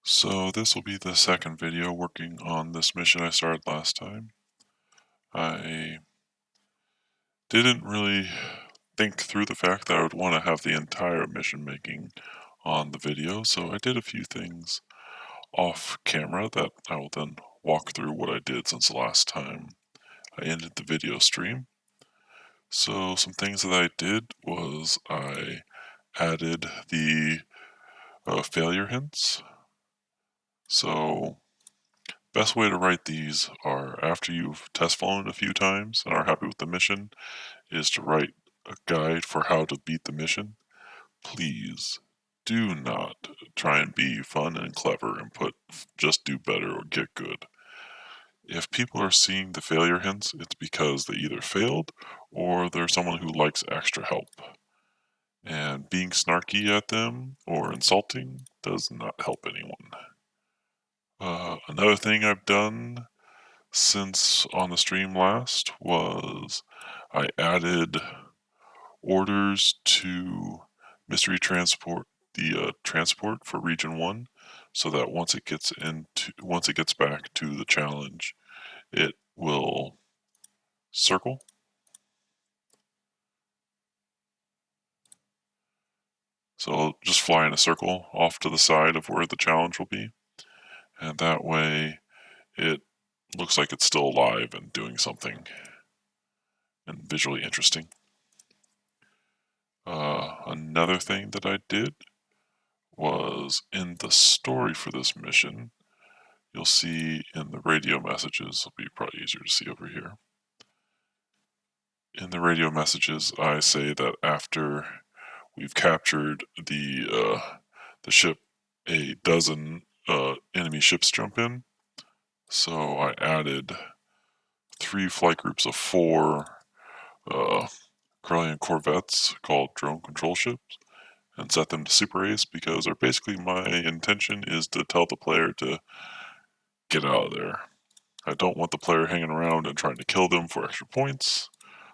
So this will be the second video working on this mission I started last time. I didn't really think through the fact that I would want to have the entire mission making on the video, so I did a few things off camera that I will then walk through what I did since the last time I ended the video stream. So some things that I did was I added the failure hints. So best way to write these are after you've test flown a few times and are happy with the mission is to write a guide for how to beat the mission. Please do not try and be fun and clever and put just do better or get good. If people are seeing the failure hints, it's because they either failed or they're someone who likes extra help. And being snarky at them or insulting does not help anyone. Another thing I've done since on the stream last was I added orders to mystery transport the transport for region 1 so that once it gets back to the challenge it will circle. So it'll just fly in a circle off to the side of where the challenge will be, and that way it looks like it's still alive and doing something and visually interesting. Another thing that I did was in the story for this mission, you'll see in the radio messages, it'll be probably easier to see over here. In the radio messages, I say that after we've captured the ship, a dozen enemy ships jump in. So I added 3 flight groups of 4 Corellian corvettes called drone control ships and set them to Super Ace because they're basically my intention is to tell the player to get out of there. I don't want the player hanging around and trying to kill them for extra points.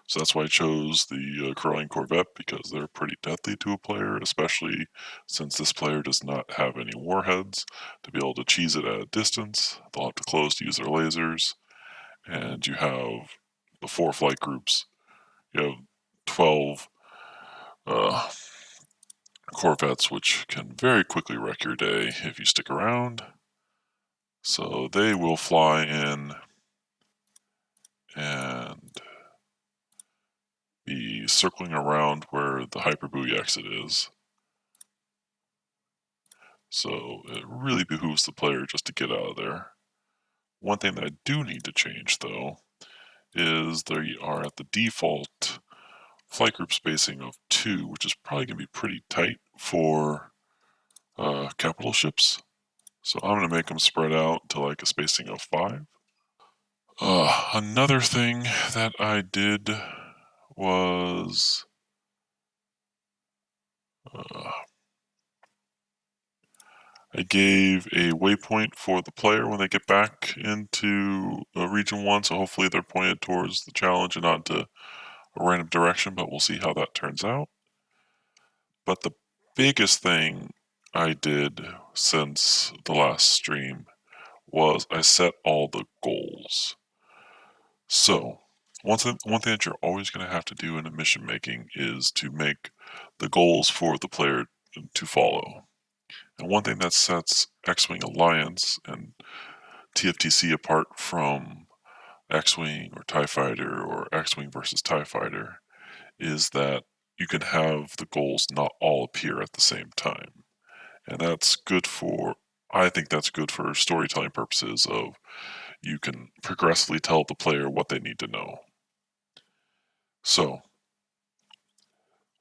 So that's why I chose the Corellian Corvette, because they're pretty deadly to a player, especially since this player does not have any warheads to be able to cheese it at a distance. They'll have to close to use their lasers. And you have the 4 flight groups. You have 12 Corvettes, which can very quickly wreck your day if you stick around. So they will fly in and be circling around where the hyperbuoy exit is. So it really behooves the player just to get out of there. One thing that I do need to change though is they are at the default flight group spacing of 2, which is probably going to be pretty tight for capital ships. So I'm going to make them spread out to like a spacing of 5. Another thing that I did was I gave a waypoint for the player when they get back into Region 1, so hopefully they're pointed towards the challenge and not to a random direction, but we'll see how that turns out. But the biggest thing I did since the last stream was I set all the goals. So, one thing that you're always going to have to do in a mission making is to make the goals for the player to follow. And one thing that sets X-Wing Alliance and TFTC apart from X-Wing or TIE Fighter or X-Wing versus TIE Fighter is that you can have the goals not all appear at the same time. And that's good for, I think that's good for storytelling purposes of you can progressively tell the player what they need to know. So,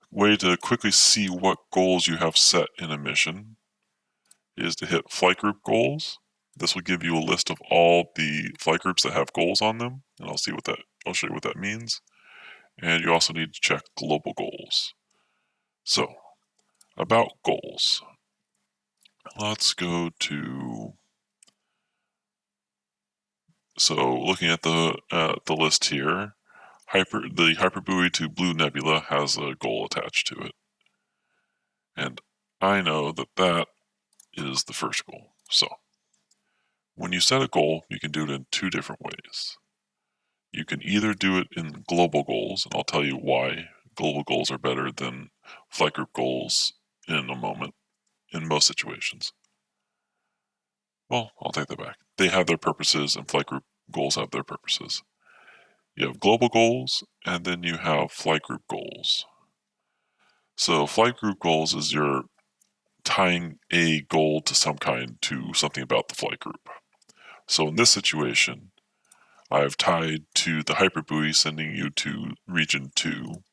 way to quickly see what goals you have set in a mission is to hit flight group goals. This will give you a list of all the flight groups that have goals on them, and I'll show you what that means. And you also need to check global goals. So, about goals. Let's go to, so looking at the list here, the hyperbuoy to Blue Nebula has a goal attached to it. And I know that that is the first goal. So, when you set a goal, you can do it in two different ways. You can either do it in global goals, and I'll tell you why global goals are better than flight group goals in a moment, in most situations. Well, I'll take that back. They have their purposes, and flight group goals have their purposes. You have global goals, and then you have flight group goals. So flight group goals is you're tying a goal to some kind to something about the flight group. So in this situation, I've tied to the hyperbuoy sending you to region 2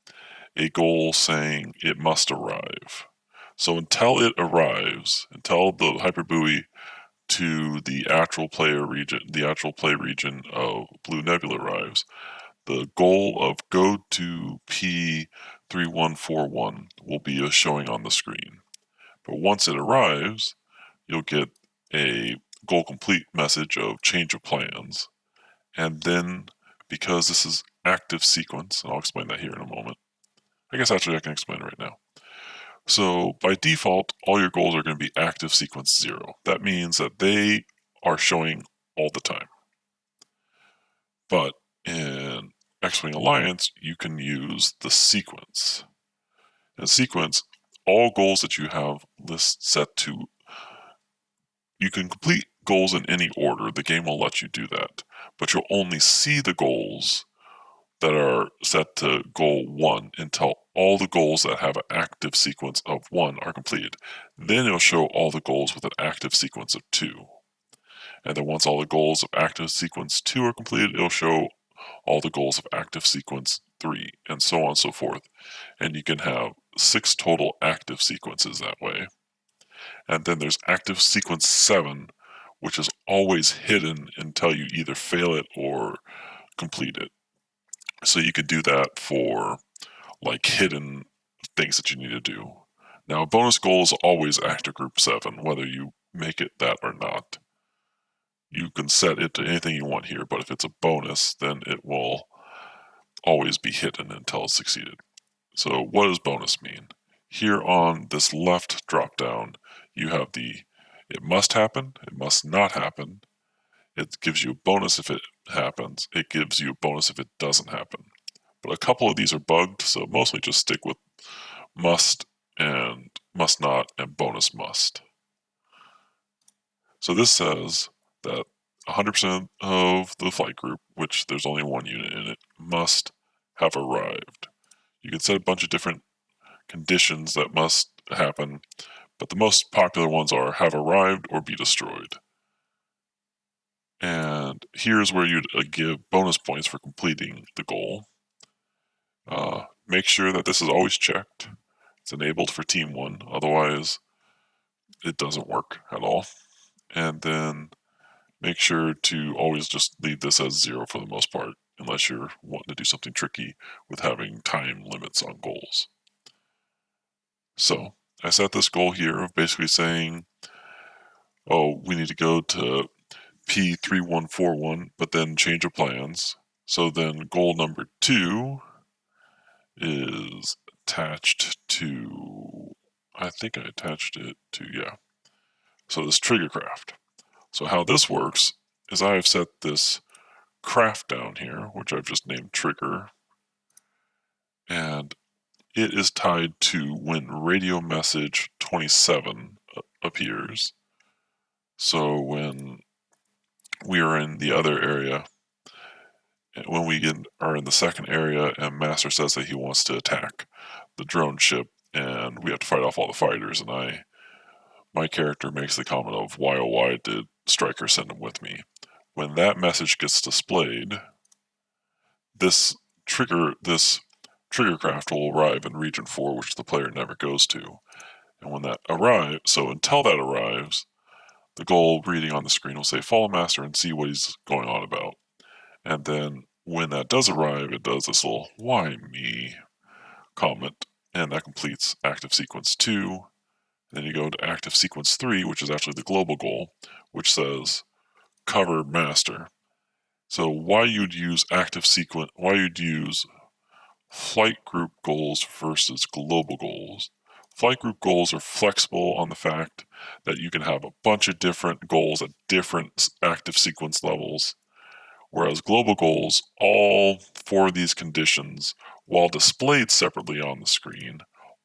a goal saying it must arrive. So until it arrives, until the hyperbuoy to the actual play region of Blue Nebula arrives, the goal of go to P3141 will be showing on the screen. But once it arrives, you'll get a goal complete message of change of plans. And then, because this is active sequence, and I'll explain that here in a moment. I guess actually I can explain it right now. So by default, all your goals are going to be active sequence 0. That means that they are showing all the time. But in X-Wing Alliance, you can use the sequence. In sequence, all goals that you have list set to, you can complete goals in any order. The game will let you do that. But you'll only see the goals that are set to goal 1 until all the goals that have an active sequence of 1 are completed. Then it'll show all the goals with an active sequence of 2. And then once all the goals of active sequence 2 are completed, it'll show all the goals of active sequence 3, and so on and so forth. And you can have 6 total active sequences that way. And then there's active sequence 7, which is always hidden until you either fail it or complete it. So you could do that for like hidden things that you need to do. Now, a bonus goal is always active group 7, whether you make it that or not. You can set it to anything you want here, but if it's a bonus, then it will always be hidden until it's succeeded. So what does bonus mean? Here on this left drop down, you have the it must happen, it must not happen. It gives you a bonus if it happens. It gives you a bonus if it doesn't happen. But a couple of these are bugged, so mostly just stick with must and must not and bonus must. So this says that 100% of the flight group, which there's only one unit in it, must have arrived. You can set a bunch of different conditions that must happen, but the most popular ones are have arrived or be destroyed. And here's where you'd give bonus points for completing the goal. Make sure that this is always checked. It's enabled for Team 1, otherwise it doesn't work at all. And then make sure to always just leave this as 0 for the most part, unless you're wanting to do something tricky with having time limits on goals. So I set this goal here of basically saying, oh, we need to go to P3141, but then change of plans. So then goal number 2 is attached to, I think I attached it to, yeah. So this trigger craft. So how this works is I have set this craft down here, which I've just named trigger, and it is tied to when radio message 27 appears. So when we are in the other area, when we are in the second area and Master says that he wants to attack the drone ship and we have to fight off all the fighters, and my character makes the comment of why oh why did Stryker send him with me? When that message gets displayed, this trigger craft will arrive in region 4, which the player never goes to. And when that arrives, so until that arrives, the goal reading on the screen will say follow Master and see what he's going on about. And then when that does arrive, it does this little why me comment, and that completes active sequence 2. And then you go to active sequence 3, which is actually the global goal, which says cover Master. So why you'd use flight group goals versus global goals. flight group goals are flexible on the fact that you can have a bunch of different goals at different active sequence levels, whereas global goals, all four of these conditions, while displayed separately on the screen,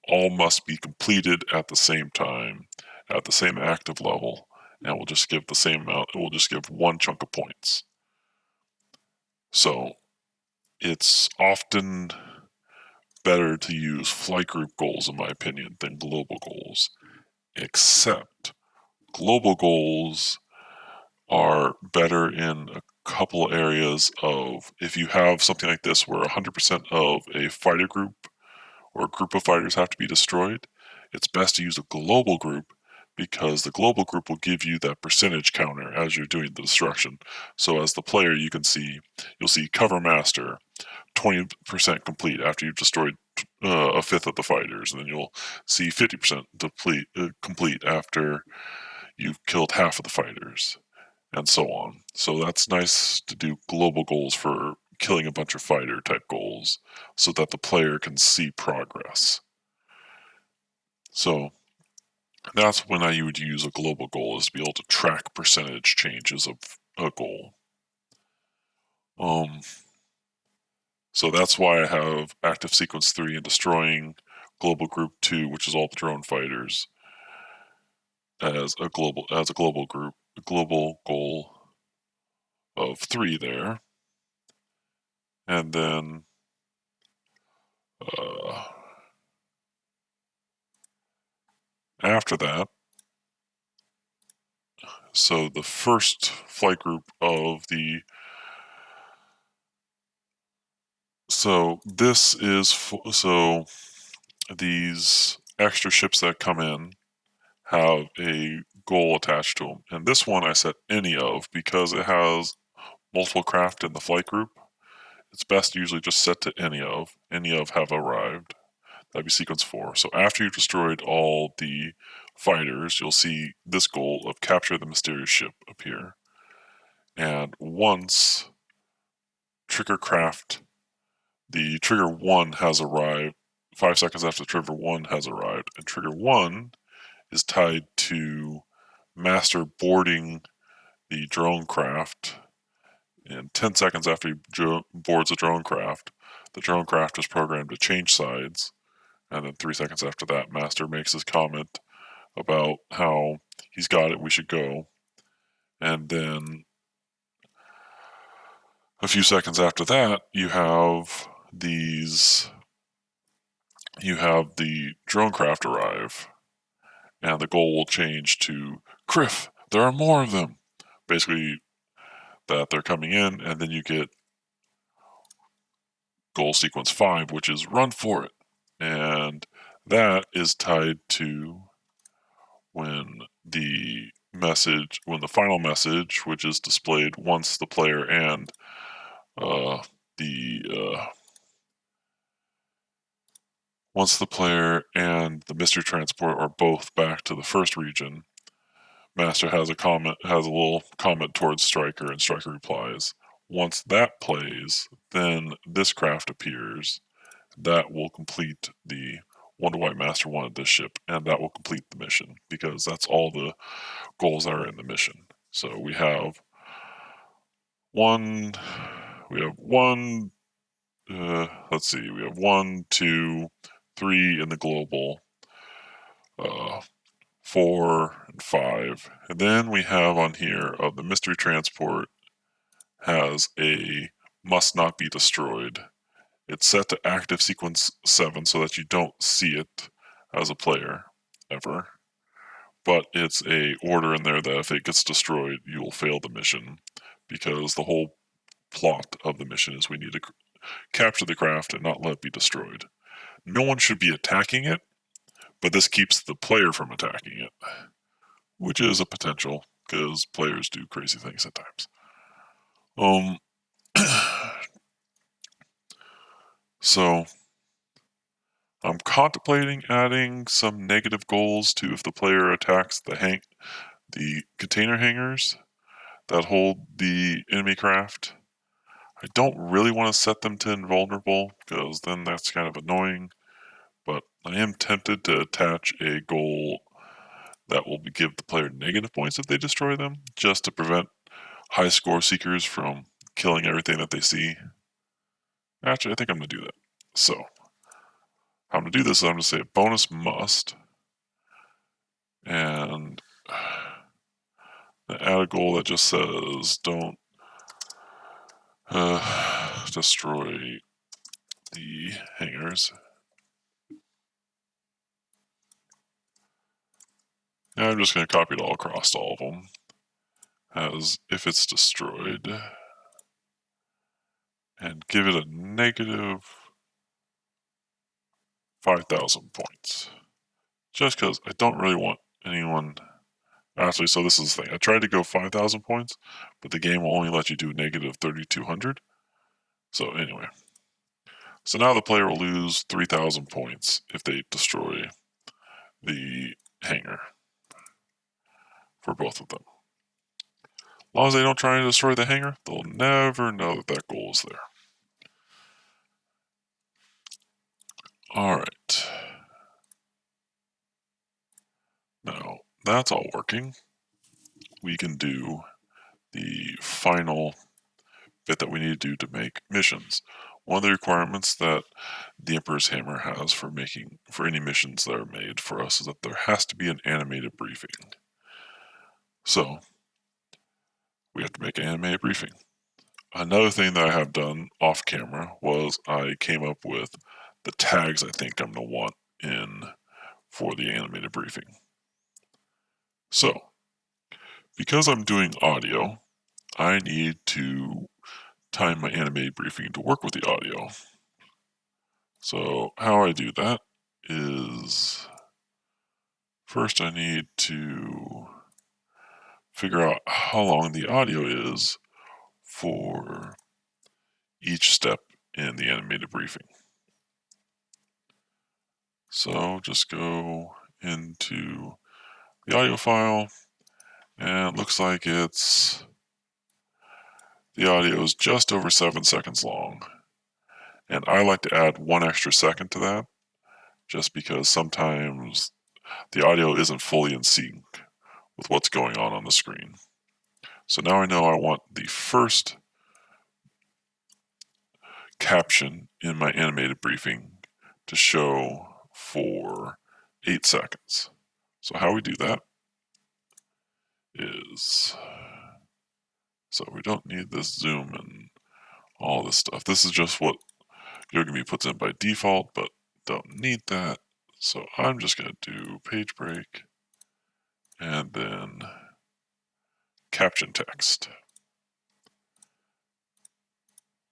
all must be completed at the same time, at the same active level, and will just give the same amount, it will just give one chunk of points. So it's often better to use flight group goals, in my opinion, than global goals, except global goals are better in a couple areas of if you have something like this where 100% of a fighter group or a group of fighters have to be destroyed, it's best to use a global group because the global group will give you that percentage counter as you're doing the destruction. So as the player, you'll see cover master 20% complete after you've destroyed a fifth of the fighters, and then you'll see 50% complete after you've killed half of the fighters, and so on. So that's nice to do global goals for killing a bunch of fighter type goals so that the player can see progress. So that's when I would use a global goal, is to be able to track percentage changes of a goal. So that's why I have active sequence 3 and destroying global group 2, which is all the drone fighters, as a global goal of 3 there. And then after that, so the first flight group of the these extra ships that come in have a goal attached to them, and this one I set any of because it has multiple craft in the flight group. It's best to usually just set to any of have arrived. That'd be sequence 4. So after you've destroyed all the fighters, you'll see this goal of capture the mysterious ship appear. And once trigger craft, the trigger 1 has arrived, 5 seconds after trigger 1 has arrived, and trigger 1 is tied to master boarding the drone craft. And 10 seconds after he boards the drone craft is programmed to change sides. And then 3 seconds after that, Master makes his comment about how he's got it, we should go. And then a few seconds after that, you have the drone craft arrive, and the goal will change to Criff, there are more of them. Basically, that they're coming in, and then you get goal sequence 5, which is run for it. And that is tied to when the final message, which is displayed once the player and the mystery transport are both back to the first region, Master has a little comment towards Striker, and Striker replies. Once that plays, then this craft appears. That will complete the Wonder White Master wanted this ship, and that will complete the mission, because that's all the goals that are in the mission. So we have one, let's see, we have 1, 2, 3 in the global, 4 and 5. And then we have on here of the mystery transport has a must not be destroyed. It's set to active sequence 7 so that you don't see it as a player ever. But it's a order in there that if it gets destroyed, you will fail the mission, because the whole plot of the mission is we need to capture the craft and not let it be destroyed. No one should be attacking it, but this keeps the player from attacking it, which is a potential because players do crazy things at times. So I'm contemplating adding some negative goals to if the player attacks the container hangars that hold the enemy craft. I don't really want to set them to invulnerable because then that's kind of annoying, but I am tempted to attach a goal that will give the player negative points if they destroy them, just to prevent high score seekers from killing everything that they see. Actually, I think I'm going to do that. So, how I'm going to do this is I'm going to say a bonus must, and add a goal that just says don't destroy the hangars. And I'm just going to copy it all across all of them as if it's destroyed and give it a negative 5,000 points. Just because I don't really want anyone. Actually, so this is the thing. I tried to go 5,000 points, but the game will only let you do negative 3,200. So anyway. So now the player will lose 3,000 points if they destroy the hangar for both of them. As long as they don't try to destroy the hangar, they'll never know that that goal is there. Alright. Now, that's all working. We can do the final bit that we need to do to make missions. One of the requirements that the Emperor's Hammer has for any missions that are made for us is that there has to be an animated briefing. So, we have to make an animated briefing. Another thing that I have done off camera was I came up with the tags I think I'm going to want in for the animated briefing. So, because I'm doing audio, I need to time my animated briefing to work with the audio. So how I do that is first I need to figure out how long the audio is for each step in the animated briefing. So just go into the audio file, and it looks like the audio is just over 7 seconds long. And I like to add 1 extra second to that, just because sometimes the audio isn't fully in sync with what's going on the screen. So now I know I want the first caption in my animated briefing to show for 8 seconds. So how we do that is, so we don't need this zoom and all this stuff. This is just what Yogami puts in by default, but don't need that. So I'm just going to do page break and then caption text.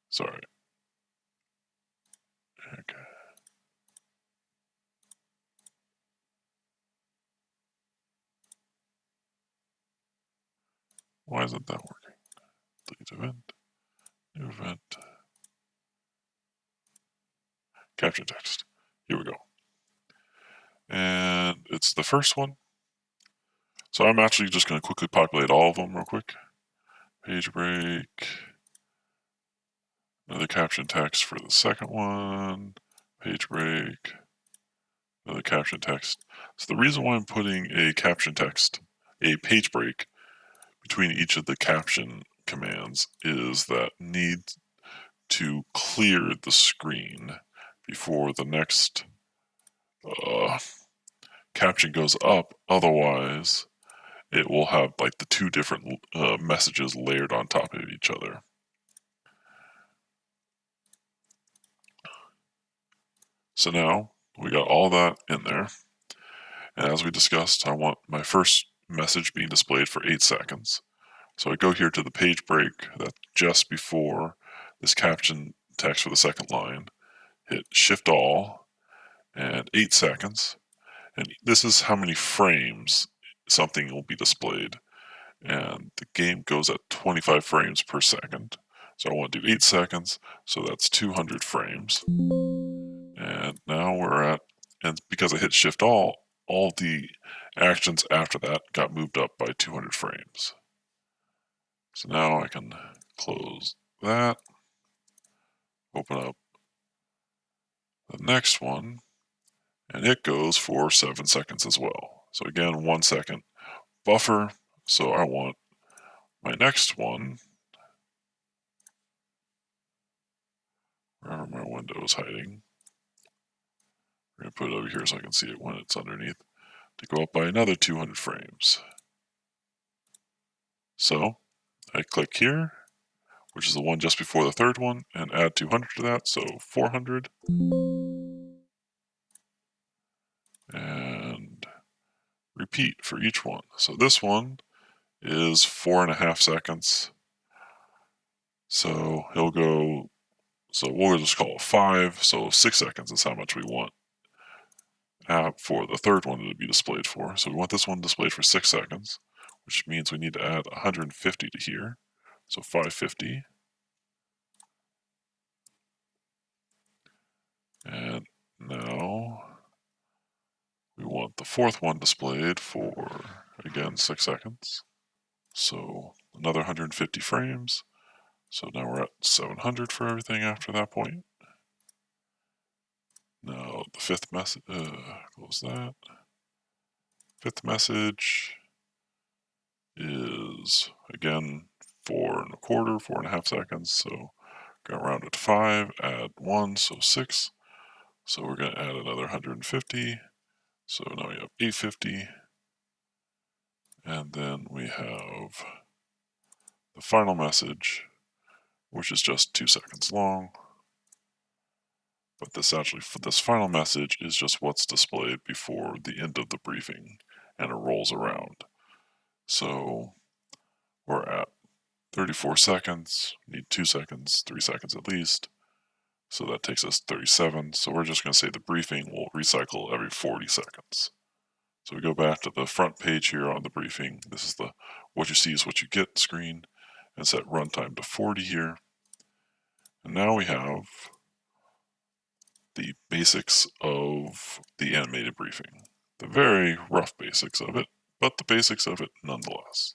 Sorry. Okay. Why isn't that working? Delete event, new event, caption text. Here we go. And it's the first one. So I'm actually just going to quickly populate all of them real quick. Page break. Another caption text for the second one. Page break. Another caption text. So the reason why I'm putting a caption text, a page break, between each of the caption commands is that need to clear the screen before the next caption goes up. Otherwise, it will have like the two different messages layered on top of each other. So now we got all that in there. And as we discussed, I want my first message being displayed for 8 seconds. So I go here to the page break that's just before this caption text for the second line, hit Shift All, and 8 seconds. And this is how many frames something will be displayed. And the game goes at 25 frames per second. So I want to do 8 seconds, so that's 200 frames. And now we're at, and because I hit Shift All the actions after that got moved up by 200 frames. So now I can close that, open up the next one, and it goes for 7 seconds as well. So again, 1 second buffer. So I want my next one, wherever my window is hiding, we're going to put it over here so I can see it when it's underneath, to go up by another 200 frames. So I click here, which is the one just before the third one, and add 200 to that, so 400. And repeat for each one. So this one is 4.5 seconds. So he'll go, so we'll just call it 5, so 6 seconds is how much we want for the third one to be displayed for. So we want this one displayed for 6 seconds, which means we need to add 150 to here. So 550. And now we want the fourth one displayed for, again, 6 seconds. So another 150 frames. So now we're at 700 for everything after that point. Now the fifth message, close that. Fifth message is, again, 4.25, 4.5 seconds. So gonna round it to 5, add 1, so 6. So we're gonna add another 150. So now we have 850. And then we have the final message, which is just 2 seconds long. But this final message is just what's displayed before the end of the briefing, and it rolls around. So we're at 34 seconds, need 2 seconds, 3 seconds at least. So that takes us 37. So we're just going to say the briefing will recycle every 40 seconds. So we go back to the front page here on the briefing. This is the what you see is what you get screen, and set runtime to 40 here. And now we have the basics of the animated briefing. The very rough basics of it, but the basics of it nonetheless.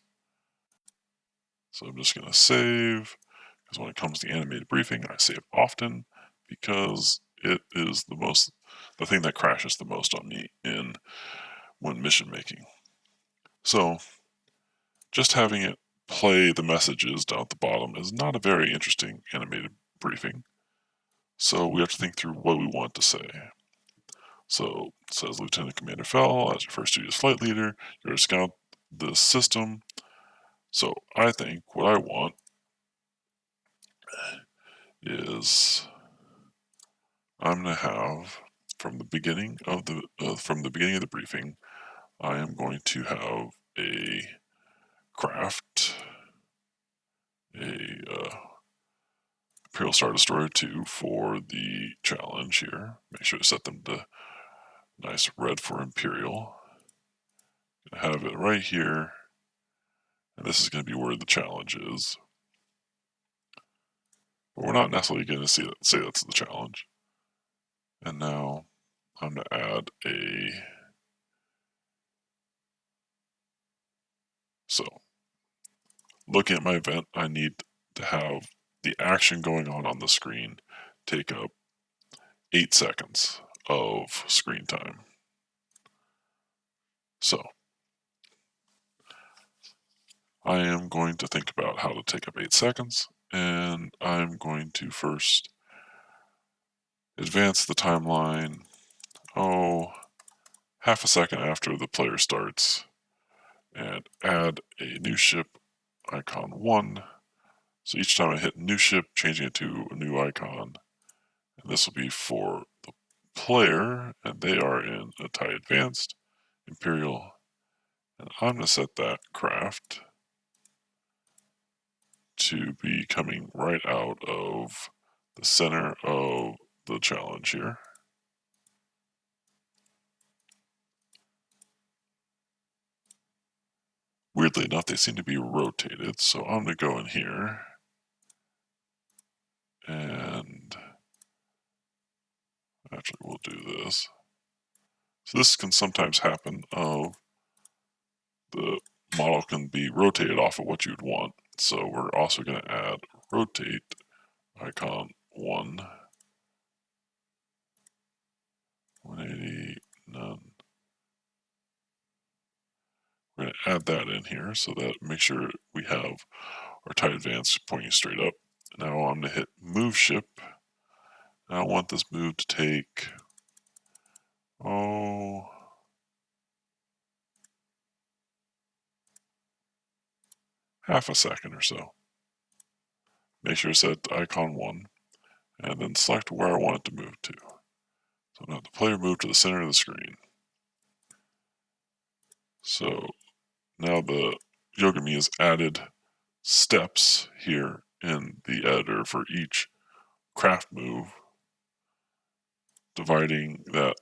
So I'm just going to save, because when it comes to animated briefing, I save often, because it is the thing that crashes the most on me when mission making. So just having it play the messages down at the bottom is not a very interesting animated briefing. So we have to think through what we want to say. So it says Lieutenant Commander Fell, as your first duty as flight leader, you're to scout the system. So I think what I want is I'm going to have from the beginning of the briefing, I am going to have a craft, a Imperial Star Destroyer 2 for the challenge here. Make sure to set them to nice red for Imperial. Have it right here, and this is going to be where the challenge is. But we're not necessarily going to say that's the challenge. And now I'm going to add so looking at my event, I need to have the action going on the screen take up 8 seconds of screen time. So I am going to think about how to take up 8 seconds, and I'm going to first advance the timeline, half a second after the player starts, and add a new ship icon 1. So each time I hit new ship, changing it to a new icon, and this will be for the player, and they are in a TIE Advanced, Imperial, and I'm going to set that craft to be coming right out of the center of the challenge here. Weirdly enough, they seem to be rotated, so I'm going to go in here and actually we'll do this. So this can sometimes happen of the model can be rotated off of what you'd want. So we're also going to add rotate icon 1, 180, going to add that in here so that make sure we have our tide advance pointing straight up. Now I'm going to hit move ship. And I want this move to take, half a second or so. Make sure it's set to icon 1, and then select where I want it to move to. So now the player move to the center of the screen. So now the Yogami has added steps here in the editor for each craft move, dividing that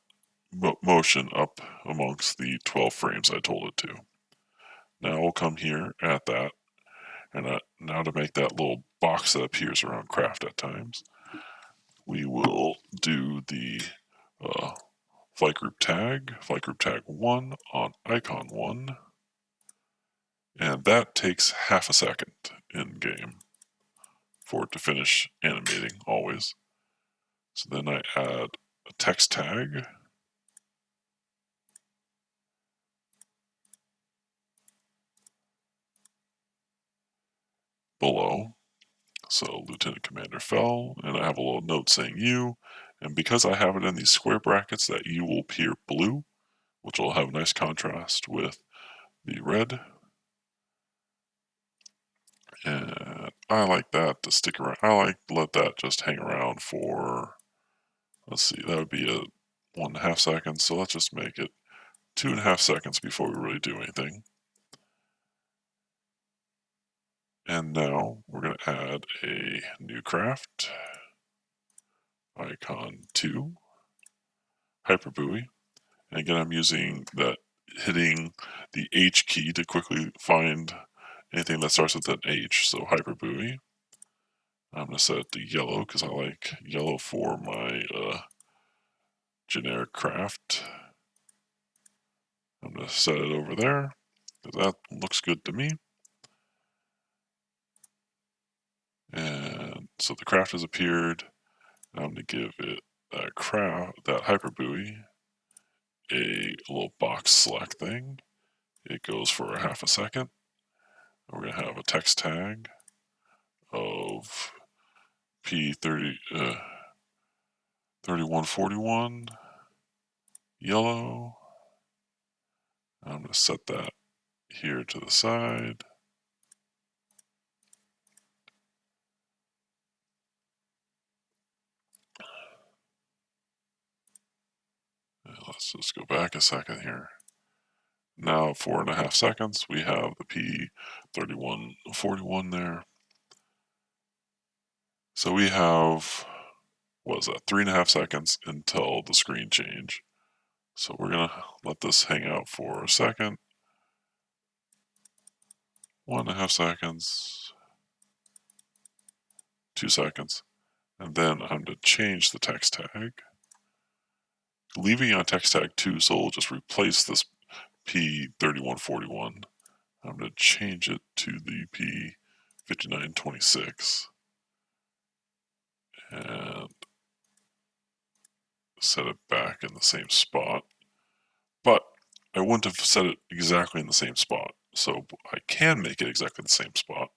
motion up amongst the 12 frames I told it to. Now we'll come here at that, and now to make that little box that appears around craft at times, we will do the flight group tag 1 on icon 1, and that takes half a second in game for it to finish animating always. So then I add a text tag below. So Lieutenant Commander fell, and I have a little note saying U, and because I have it in these square brackets, that U will appear blue, which will have a nice contrast with the red. And I like that to stick around. I like to let that just hang around for, let's see, that would be a 1.5 seconds. So let's just make it 2.5 seconds before we really do anything. And now we're going to add a new craft, icon 2, hyperbuoy. And again, I'm using that, hitting the H key to quickly find anything that starts with an H, so hyperbuoy. I'm going to set it to yellow because I like yellow for my generic craft. I'm going to set it over there because that looks good to me. And so the craft has appeared. I'm going to give it that hyperbuoy a little box select thing. It goes for a half a second. We're going to have a text tag of P3141 yellow. I'm going to set that here to the side. And let's just go back a second here. Now 4.5 seconds, we have the P3141 there. So we have, what is that, 3.5 seconds until the screen change. So we're going to let this hang out for a second. 1.5 seconds, 2 seconds, and then I'm going to change the text tag. Leaving on text tag 2, so we'll just replace this P3141. I'm going to change it to the P5926 and set it back in the same spot. But I wouldn't have set it exactly in the same spot, so I can make it exactly the same spot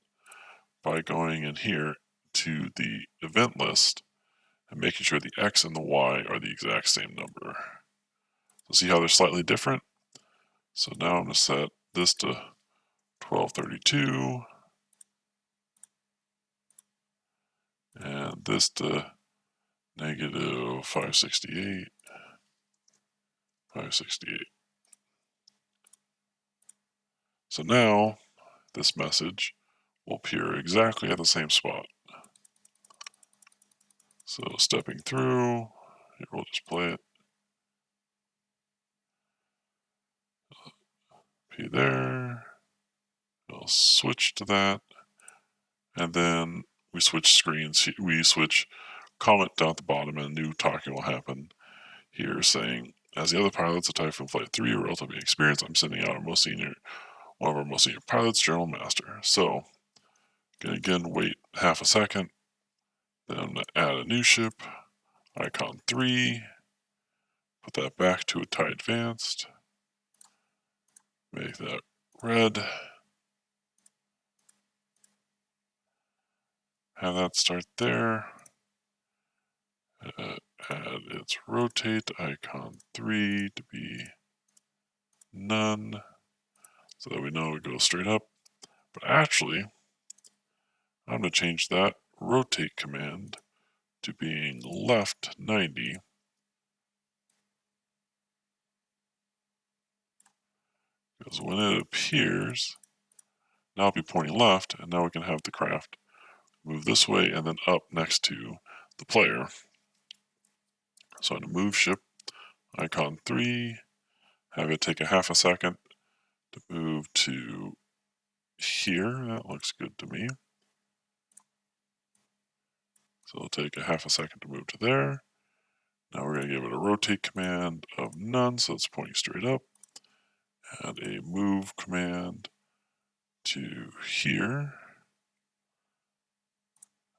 by going in here to the event list and making sure the X and the Y are the exact same number. So see how they're slightly different? So now I'm going to set this to 1232 and this to negative 568. So now this message will appear exactly at the same spot. So stepping through, here we'll just play it. P there, we'll switch to that, and then we switch screens. We switch comment down at the bottom, and a new talking will happen here saying, as the other pilots of Typhoon Flight 3 are relatively experienced, I'm sending out one of our most senior pilots, General Master. So, gonna again wait half a second, then I'm gonna add a new ship, icon 3, put that back to a TIE Advanced, make that red. Have that start there. Add its rotate icon 3 to be none, so that we know it goes straight up. But actually, I'm going to change that rotate command to being left 90. Because when it appears, now it'll be pointing left, and now we can have the craft move this way and then up next to the player. So I'm going to move ship icon 3, have it take a half a second to move to here. That looks good to me. So it'll take a half a second to move to there. Now we're going to give it a rotate command of none, so it's pointing straight up, and a move command to here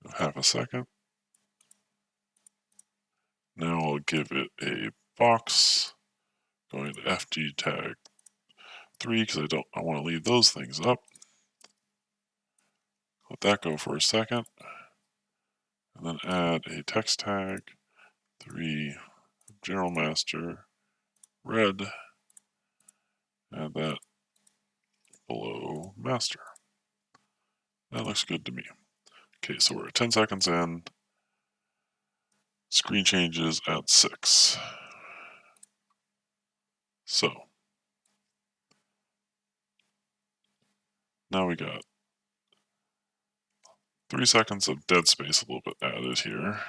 of half a second. Now I'll give it a box going to FG tag 3 because I want to leave those things up. Let that go for a second, and then add a text tag 3 general master red. Add that below master. That looks good to me. Okay, so we're at 10 seconds in. Screen changes at 6. So now we got 3 seconds of dead space a little bit added here.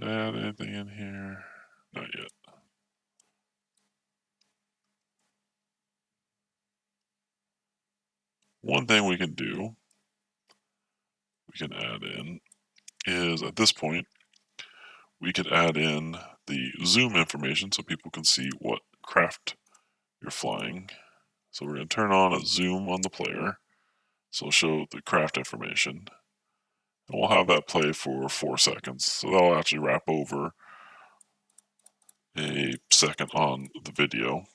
Add anything in here? Not yet. One thing we can do, we can add in, is at this point, we could add in the zoom information so people can see what craft you're flying. So we're going to turn on a zoom on the player. So it'll show the craft information. And we'll have that play for 4 seconds. So that'll actually wrap over a second on the video.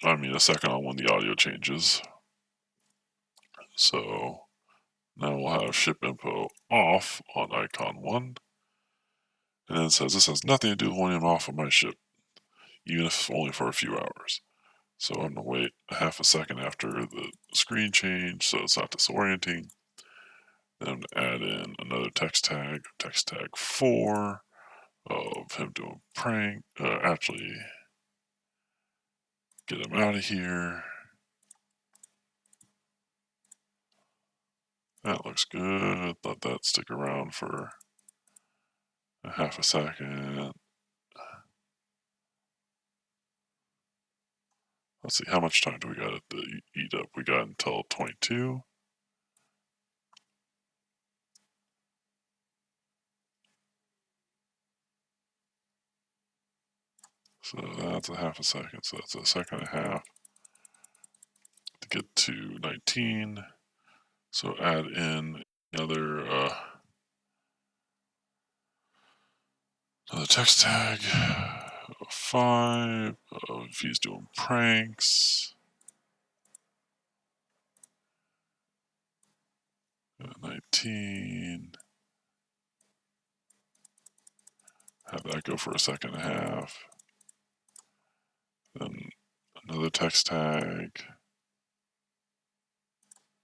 I mean a second on when the audio changes. So now we'll have ship info off on icon 1. And then it says this has nothing to do with when I'm off of my ship, even if only for a few hours. So I'm going to wait a half a second after the screen change so it's not disorienting. Then I'm going to add in another text tag 4 of him doing prank. Actually, get him out of here. That looks good. Let that stick around for a half a second. Let's see, how much time do we got to eat up? We got until 22. So that's a half a second. So that's a second and a half to get to 19. So add in another text tag 5 if he's doing pranks. 19. Have that go for a second and a half. Then another text tag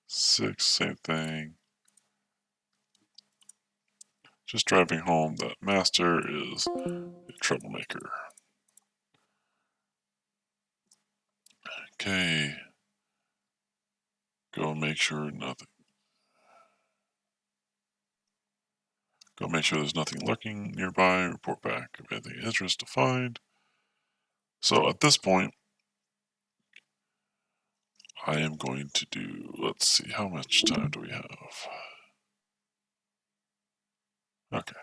6, same thing. Just driving home that master is a troublemaker. Okay. Go make sure there's nothing lurking nearby. Report back if anything of interest to find. So at this point, I am going to do, let's see, how much time do we have? Okay.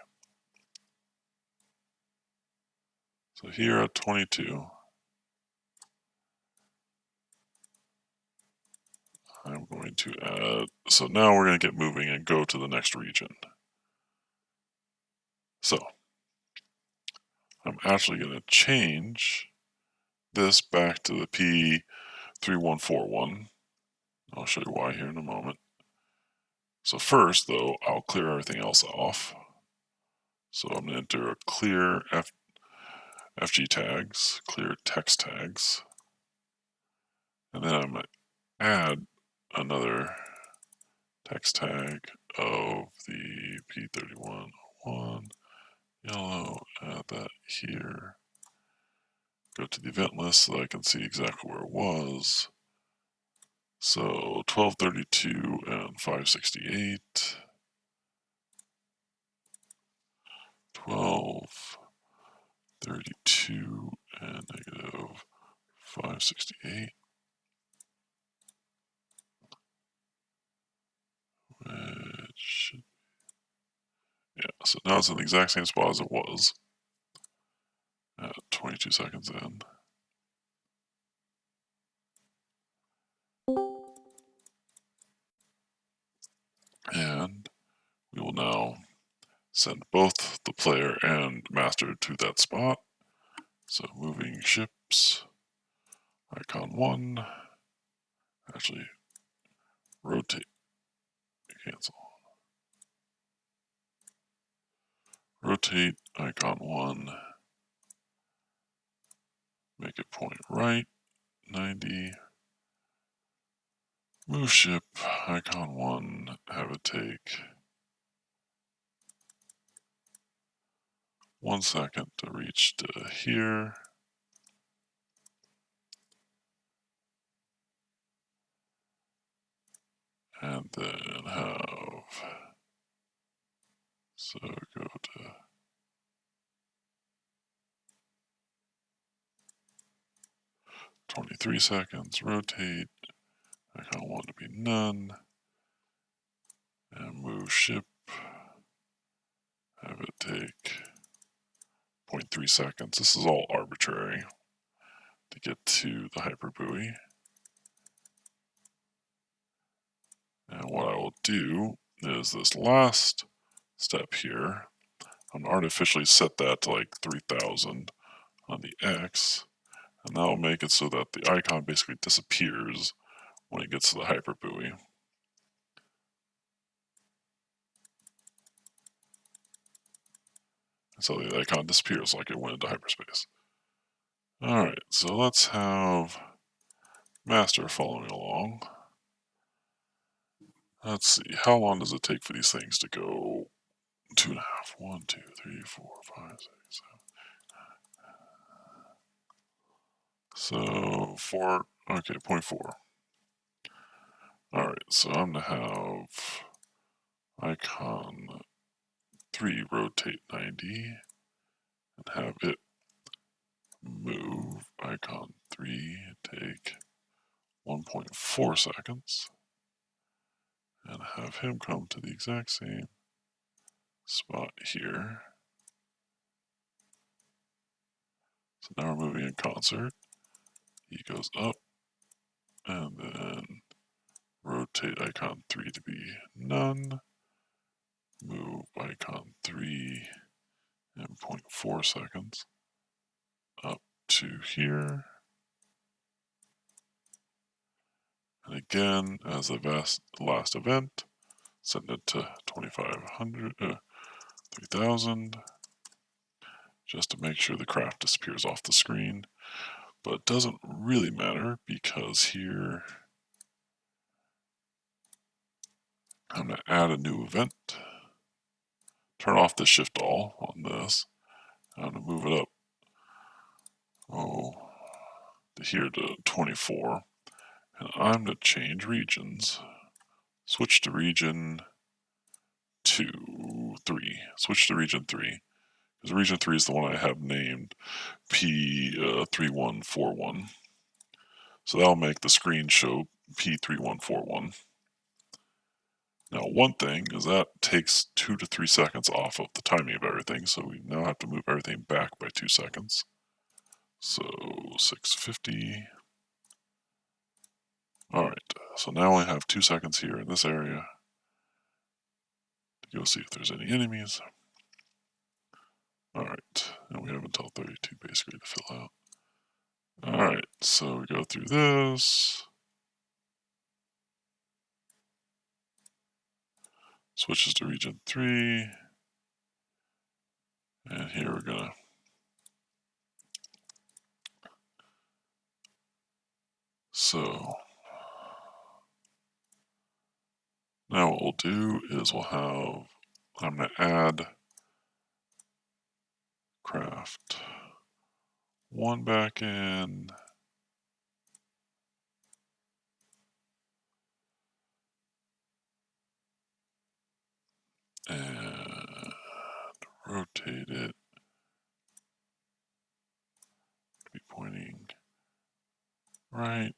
So here at 22, I'm going to add, so now we're going to get moving and go to the next region. So I'm actually going to change this back to the 3141. I'll show you why here in a moment. So first, though, I'll clear everything else off. So I'm going to enter a clear FG tags, clear text tags, and then I'm going to add another text tag of the P3101 yellow, add that here, go to the event list so that I can see exactly where it was. So 1232 and 568, 1232 and negative 568, which, yeah, so now it's in the exact same spot as it was at 22 seconds in. And we will now send both the player and master to that spot. So moving ships, icon 1, actually rotate, cancel. Rotate icon 1, make it point right, 90. Move ship, icon 1, have it take 1 second to reach to here. And then have, so go to 23 seconds, rotate, icon 1 to be none, and move ship, have it take 0.3 seconds. This is all arbitrary to get to the hyperbuoy. And what I will do is this last step here, I'm going to artificially set that to like 3000 on the X, and that will make it so that the icon basically disappears when it gets to the hyperbuoy. So the icon disappears like it went into hyperspace. Alright, so let's have master following along. Let's see, how long does it take for these things to go 2.5? 1, 2, 3, 4, 5, 6, 7. So 4, okay, 0.4. Alright, so I'm going to have icon 3 rotate 90 and have it move icon 3 take 1.4 seconds and have him come to the exact same spot here. So now we're moving in concert. He goes up and then rotate icon 3 to be none. Move icon 3 in 0.4 seconds up to here. And again, as the last event, send it to 2500, 3000, just to make sure the craft disappears off the screen. But it doesn't really matter because here I'm going to add a new event, turn off the shift all on this, I'm going to move it up to here to 24, and I'm going to change regions, switch to region 3, switch to region 3, because region 3 is the one I have named P3141. So that'll make the screen show P3141. Now, one thing is that takes 2 to 3 seconds off of the timing of everything, so we now have to move everything back by 2 seconds. So 650. Alright, so now I have 2 seconds here in this area to go see if there's any enemies. Alright, and we have until 32 basically to fill out. Alright, so we go through this. Switches to region 3. And here we're gonna so now what we'll do is I'm gonna add craft 1 back in. And rotate it to be pointing right.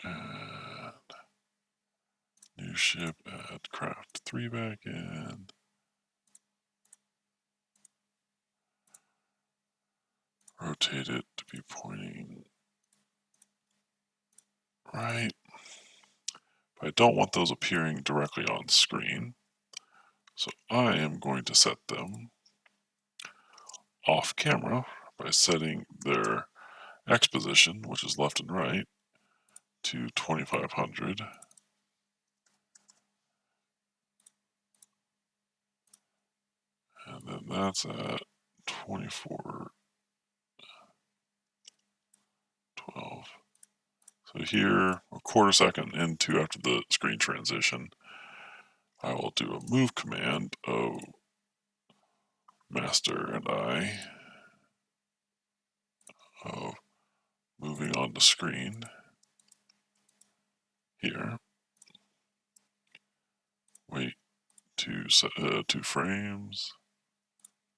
And new ship, add craft 3 back in. Rotate it to be pointing right. But I don't want those appearing directly on screen. So I am going to set them off camera by setting their X position, which is left and right, to 2500. And then that's at 2412. So here, a quarter second into after the screen transition, I will do a move command of master and I of moving on the screen here. Wait 2 frames,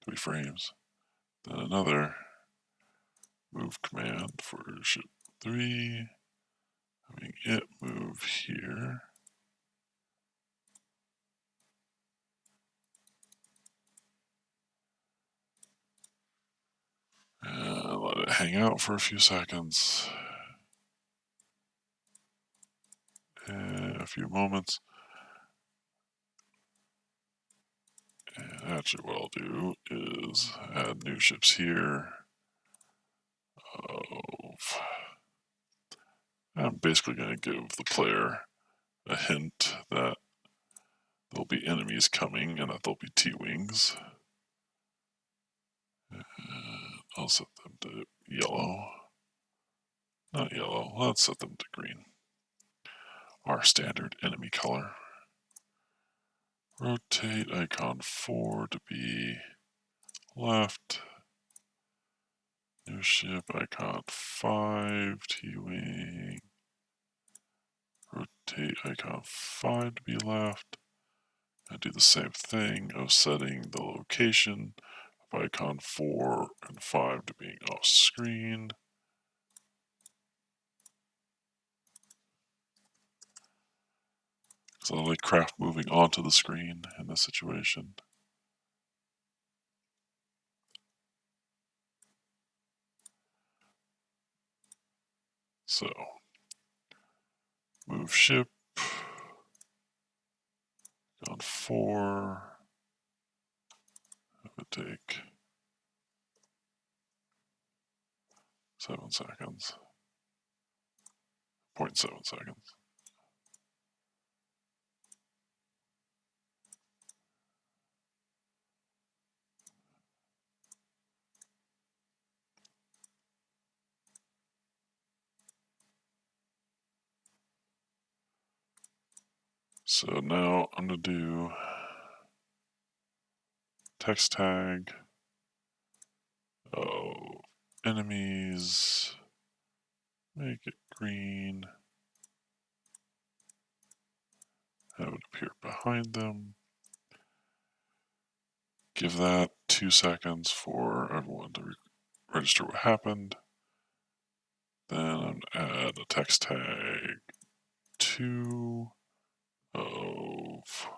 3 frames. Then another move command for ship 3, having it move here. And let it hang out for a few seconds. And a few moments. And actually what I'll do is add new ships here. I'm basically going to give the player a hint that there'll be enemies coming and that there'll be T-Wings. I'll set them to yellow. Not yellow, let's set them to green. Our standard enemy color. Rotate icon 4 to be left. New ship icon 5, T-Wing. Rotate icon 5 to be left. And do the same thing of setting the location of icon 4 and 5 to being off screen. So I like craft moving onto the screen in this situation. So, move ship, on 4, it would take 7 seconds, 0.7 seconds. So now I'm going to do text tag of enemies, make it green, have it appear behind them. Give that 2 seconds for everyone to register what happened. Then I'm going to add a text tag 2 of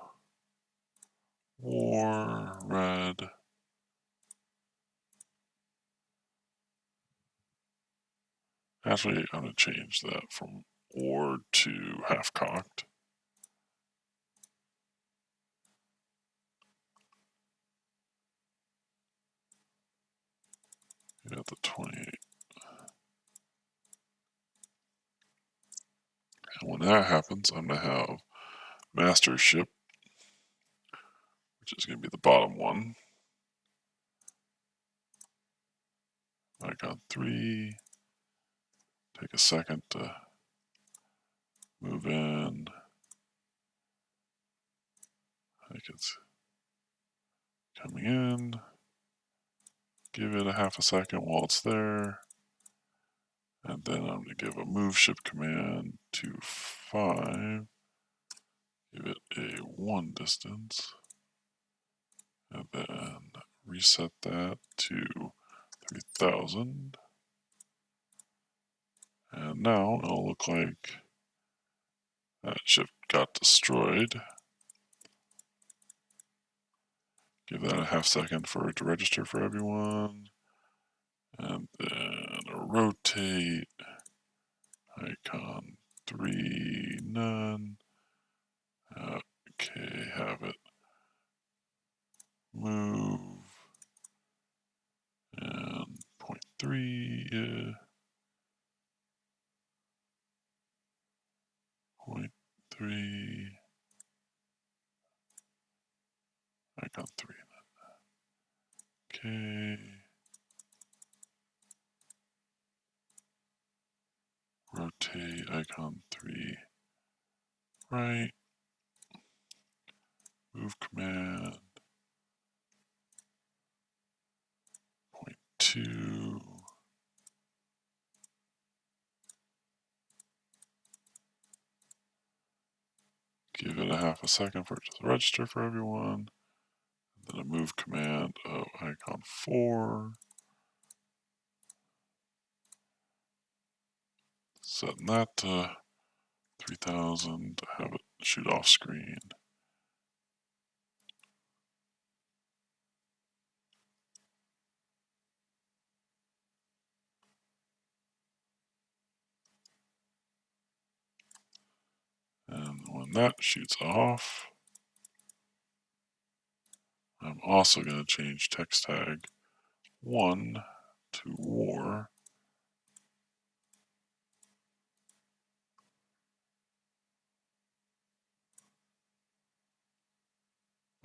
war red. Actually, I'm going to change that from war to half cocked. You got the 28. that happens, I'm going to have master ship, which is going to be the bottom one. Icon 3. Take a second to move in. I think it's coming in. Give it a half a second while it's there. And then I'm going to give a move ship command to 5. Give it a 1 distance. And then reset that to 3000. And now it'll look like that ship got destroyed. Give that a half second for it to register for everyone. And then rotate. Icon 3, none. Okay, have it move. And 0.3, 0.3. Icon 3. Okay. Rotate icon 3 right. Move command. 0.2. Give it a half a second for it to register for everyone. And then a move command of icon 4. Setting that to 3000 to have it shoot off screen. And when that shoots off, I'm also going to change text tag 1 to war.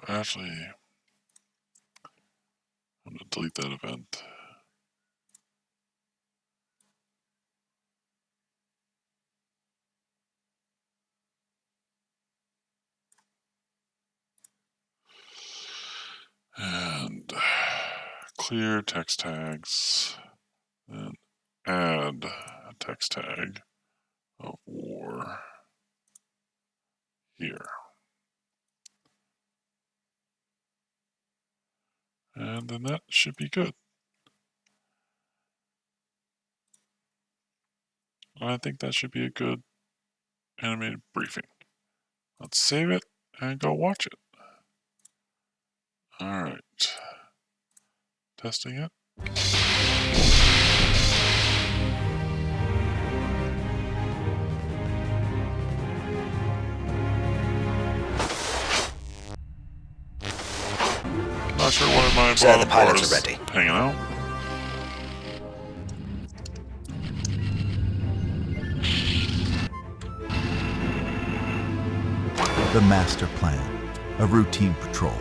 Actually, I'm going to delete that event. And clear text tags, and add a text tag of war here. And then that should be good. I think that should be a good animated briefing. Let's save it and go watch it. All right. Testing it. Not sure why my Sir, the pilots are ready. Hanging out. The master plan, a routine patrol.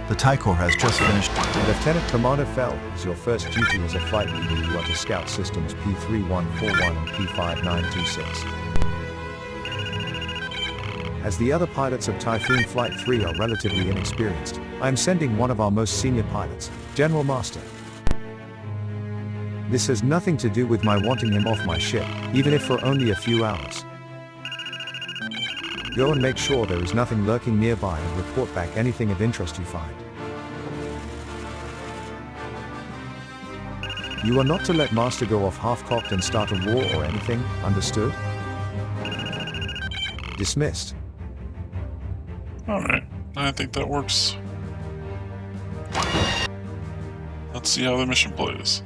The TIE Corps has just finished. Lieutenant Commander Felds, your first duty as a flight leader, you are to scout systems P3141 and P5926. As the other pilots of Typhoon Flight 3 are relatively inexperienced, I am sending one of our most senior pilots, General Master. This has nothing to do with my wanting him off my ship, even if for only a few hours. Go and make sure there is nothing lurking nearby and report back anything of interest you find. You are not to let Master go off half-cocked and start a war or anything, understood? Dismissed. Alright, I think that works. Let's see how the mission plays.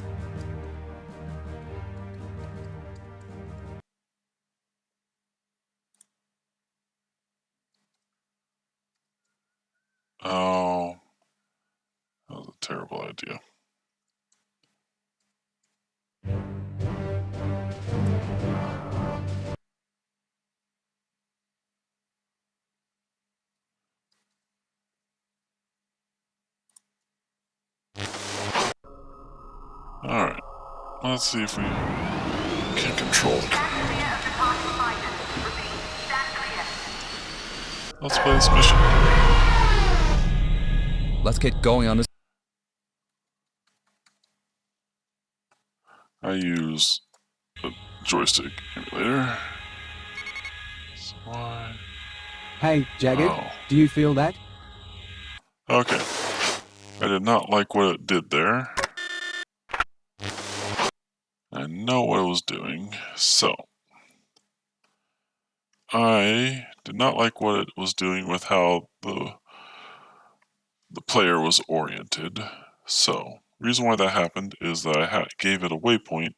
Oh, that was a terrible idea. Alright. Let's see if we can control it. Let's play this mission. Let's get going on this. I use a joystick emulator. So why? Hey, Jagged, Oh. do you feel that? Okay. I did not like what it did there. I know what it was doing, so I did not like what it was doing with how the player was oriented. So, reason why that happened is that I gave it a waypoint,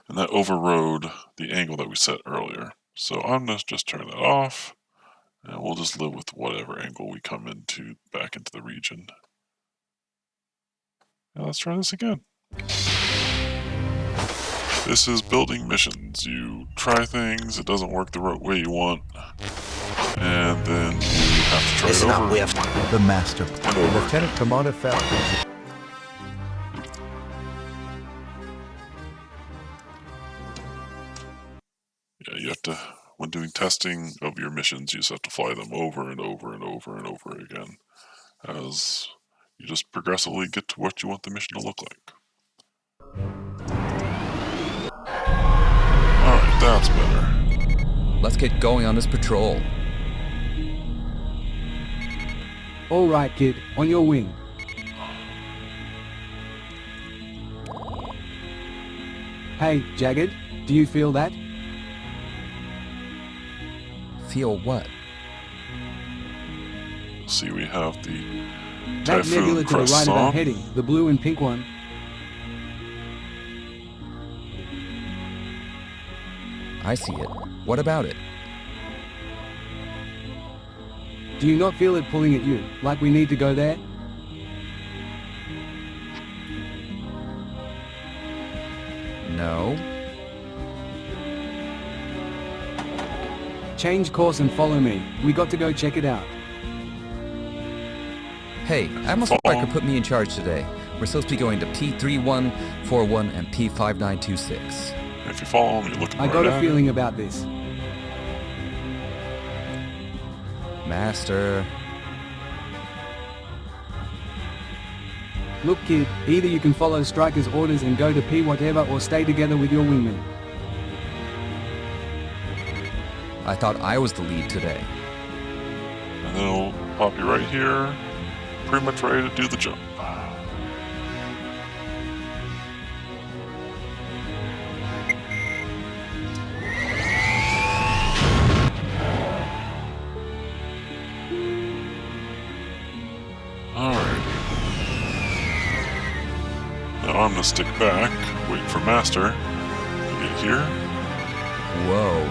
and that overrode the angle that we set earlier. So I'm going to just turn that off, and we'll just live with whatever angle we come into back into the region. Now let's try this again. This is building missions. You try things, it doesn't work the right way you want, and then you have to try it over The master plan. and over. Lieutenant Commander Falcon. Yeah, you have to, when doing testing of your missions, you just have to fly them over and over and over and over again, as you just progressively get to what you want the mission to look like. Alright, that's better. Let's get going on this patrol. All right, kid, on your wing. Hey, Jagged, do you feel that? Feel what? See, we have the That nebula Typhoon to the right crest of our on. heading, the blue and pink one. I see it. What about it? Do you not feel it pulling at you, like we need to go there? No. Change course and follow me. We got to go check it out. Hey, Admiral Striker put me in charge today. We're supposed to be going to P3141 and P5926. If you follow them, you're looking I right got a at feeling about this. Master. Look, kid, either you can follow Striker's orders and go to P whatever or stay together with your wingman. I thought I was the lead today. and then it'll pop you right here, pretty much ready to do the jump. Alright. Now I'm gonna stick back, wait for Master to get here, Whoa.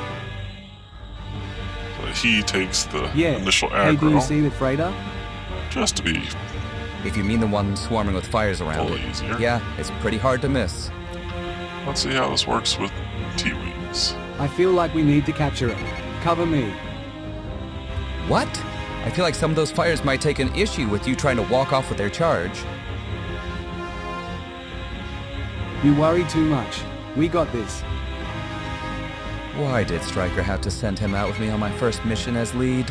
so that he takes the Yeah. initial Hey, do you aggro, see the freighter? just to be If you mean the one swarming with fires a around little it. easier. Yeah, it's pretty hard to miss. Let's see how this works with T-Wings. I feel like we need to capture it. Cover me. What? I feel like some of those fires might take an issue with you trying to walk off with their charge. You worry too much. We got this. Why did Stryker have to send him out with me on my first mission as lead?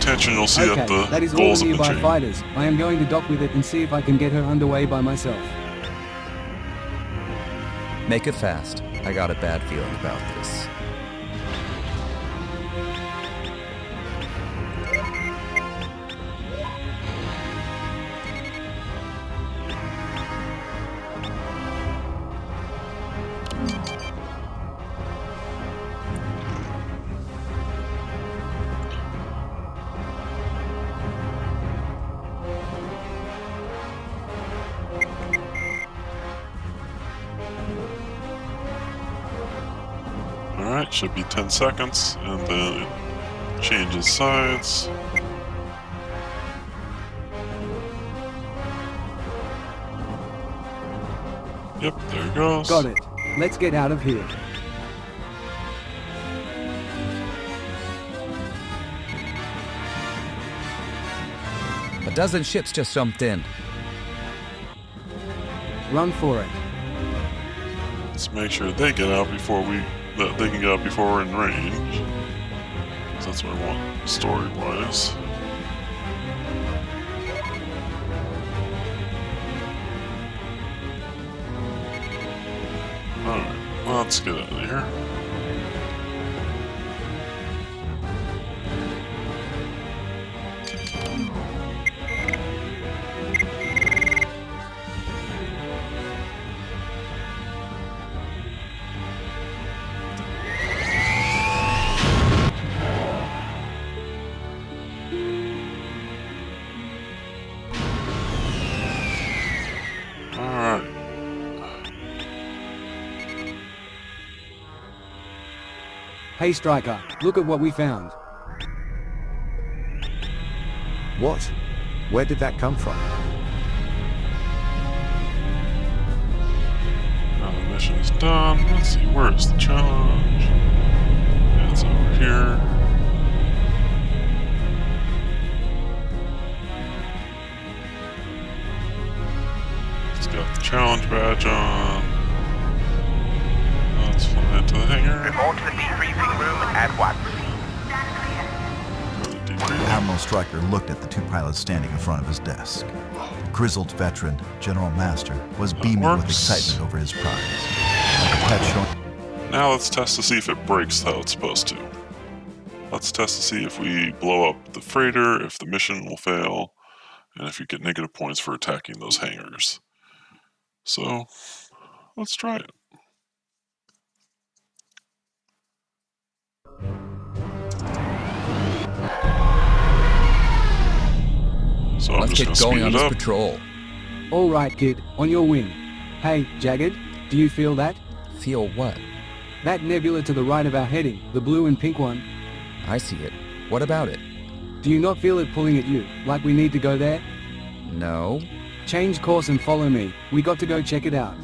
attention, you'll see Okay, that the that is all goals the have been nearby changed. fighters. I am going to dock with it and see if I can get her underway by myself. Make it fast. I got a bad feeling about this. Alright, should be 10 seconds, and then it changes sides. Yep, there it goes. Got it. Let's get out of here. A dozen ships just jumped in. Run for it. Let's make sure they get out before that they can get out before we're in range. 'Cause that's what I want story-wise. Alright, let's get out of here. Alright. Hey Striker, look at what we found. What? Where did that come from? Now the mission is done. Let's see, where is the challenge? Yeah, it's over here. It's got the challenge badge on. Let's fly it to the hangar. Report to the debriefing room at once. Go to the debrief. Admiral Stryker looked at the two pilots standing in front of his desk. Grizzled veteran General Master was beaming with works. excitement over his prize. Like a pet showing Now let's test to see if it breaks how it's supposed to. Let's test to see if we blow up the freighter, if the mission will fail, and if you get negative points for attacking those hangars. So, let's try it. So I'm Let's just get going to going speed on it this up. patrol. Alright kid, on your wing. Hey, Jagged, do you feel that? Feel what? That nebula to the right of our heading, the blue and pink one. I see it. What about it? Do you not feel it pulling at you, like we need to go there? No. Change course and follow me. We got to go check it out.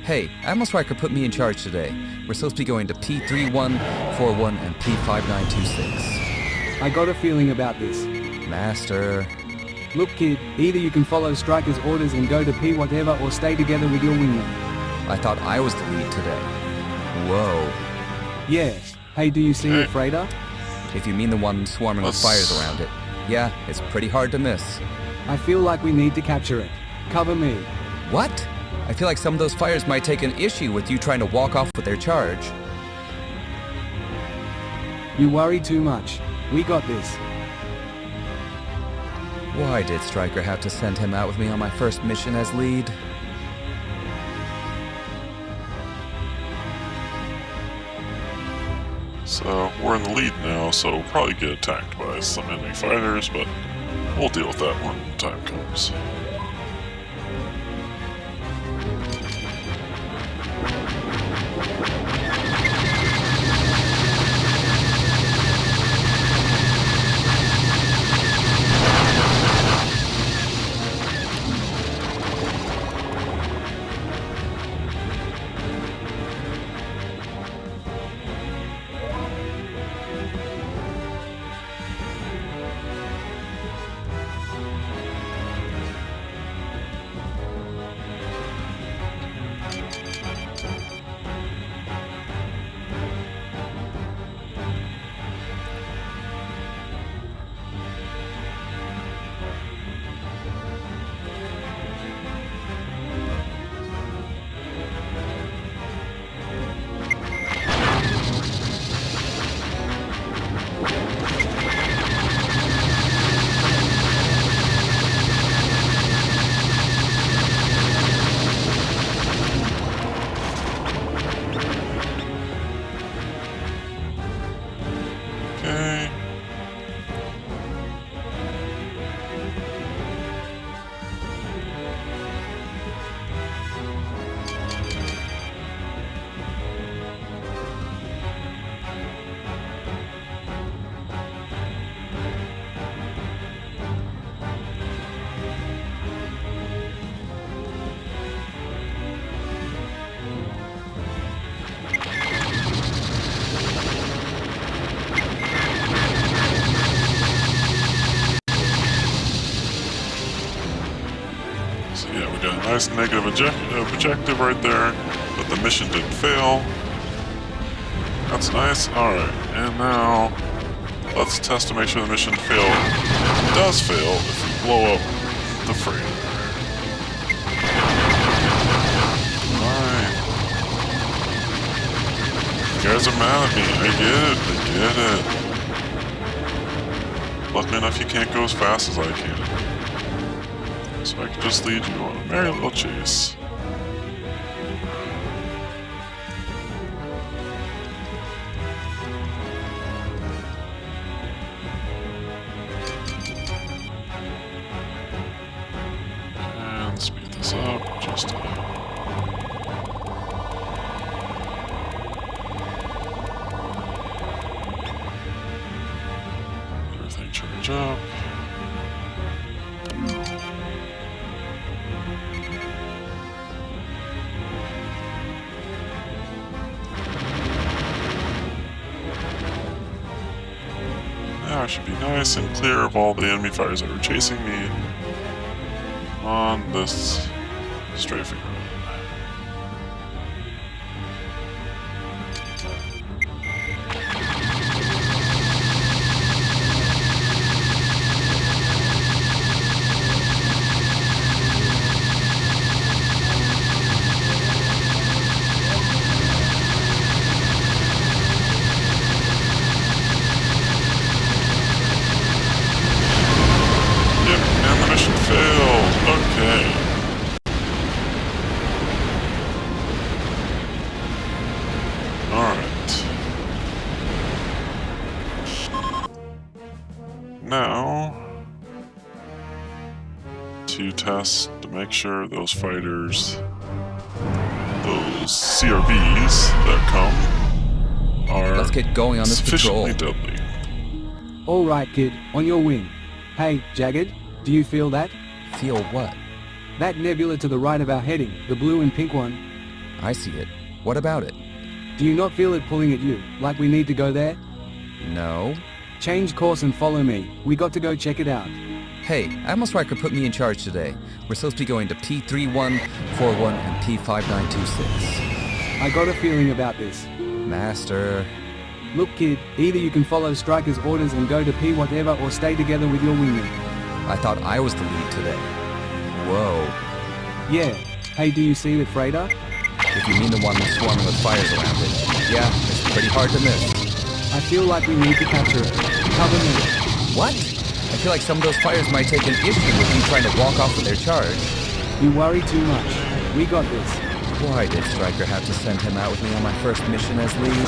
Hey, Admiral Stryker put me in charge today. We're supposed to be going to P3141 and P5926. I got a feeling about this. Master. Look kid, either you can follow Striker's orders and go to P whatever or stay together with your wingman. I thought I was the lead today. Whoa. Yeah. Hey, do you see Hey. a freighter? If you mean the one swarming with fires around it. Yeah, it's pretty hard to miss. I feel like we need to capture it. Cover me. What? I feel like some of those fires might take an issue with you trying to walk off with their charge. You worry too much. We got this. Why did Stryker have to send him out with me on my first mission as lead? So we're in the lead now, so we'll probably get attacked by some enemy fighters, but we'll deal with that when the time comes. nice negative objective right there, but the mission didn't fail. That's nice. Alright, and now let's test to make sure the mission does fail if we blow up the freighter. Alright. You guys are mad at me. I get it. Luckily enough, you can't go as fast as I can. So I can just lead you on a merry little chase. And speed this up just a... Everything charge up. Now I should be nice and clear of all the enemy fighters that are chasing me on this strafing run. Yep, and the mission failed. Okay. Alright. Now, to test to make sure those fighters, those CRVs that come, are Let's get going on this patrol. sufficiently deadly. Alright, kid, on your wing. Hey, Jagged, do you feel that? Feel what? That nebula to the right of our heading, the blue and pink one. I see it. What about it? Do you not feel it pulling at you, like we need to go there? No. Change course and follow me. We got to go check it out. Hey, Admiral Stryker put me in charge today. We're supposed to be going to P3141 and P5926. I got a feeling about this. Master. Look, kid, either you can follow Stryker's orders and go to P whatever or stay together with your wingman. I thought I was the lead today. Whoa. Yeah. Hey, do you see the freighter? If you mean the one swarming with fires around it. Yeah, it's pretty hard to miss. I feel like we need to capture it. Cover me. What? I feel like some of those fires might take an issue with you trying to walk off with their charge. You worry too much. We got this. Why did Stryker have to send him out with me on my first mission as lead?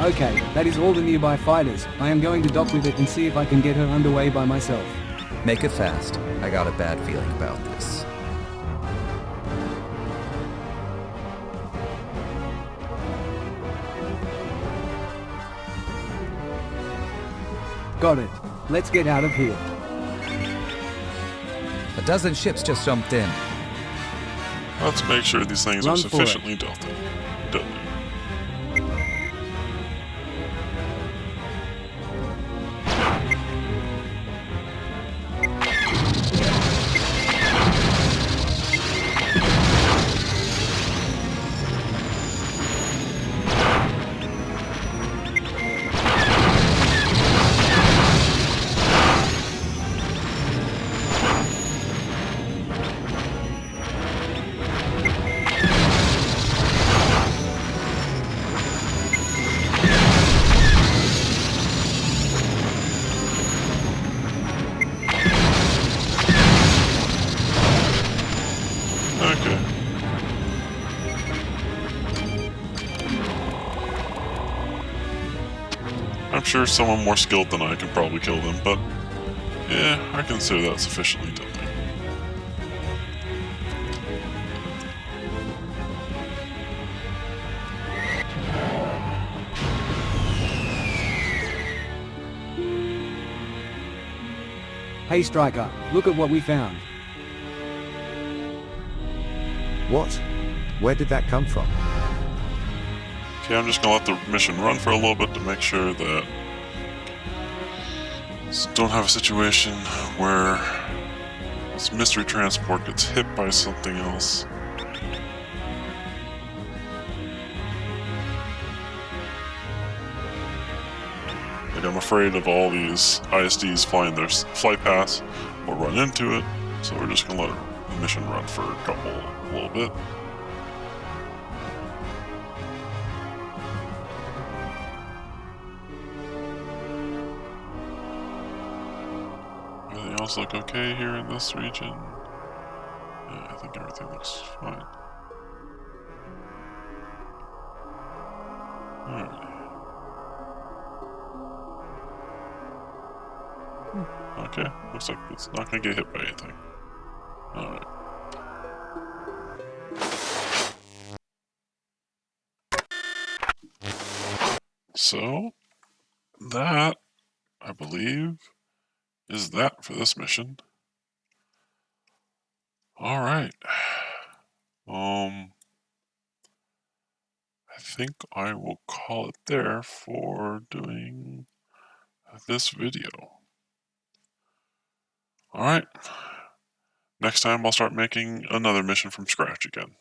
Okay, that is all the nearby fighters. I am going to dock with it and see if I can get her underway by myself. Make it fast. I got a bad feeling about this. Got it. Let's get out of here. A dozen ships just jumped in. Let's make sure these things Run are for it. sufficiently deadly. Okay. I'm sure someone more skilled than I can probably kill them, but yeah, I consider that sufficiently deadly. Hey Striker, look at what we found. What? Where did that come from? Okay, I'm just gonna let the mission run for a little bit to make sure that don't have a situation where this mystery transport gets hit by something else. Like, I'm afraid of all these ISDs flying their flight paths or run into it, so we're just gonna let the mission run for a little bit. Everything else look okay here in this region? Yeah, I think everything looks fine. Alrighty. Okay, looks like it's not gonna get hit by anything. Alright. So, that, I believe, is that for this mission. Alright. I think I will call it there for doing this video. Alright. Next time I'll start making another mission from scratch again.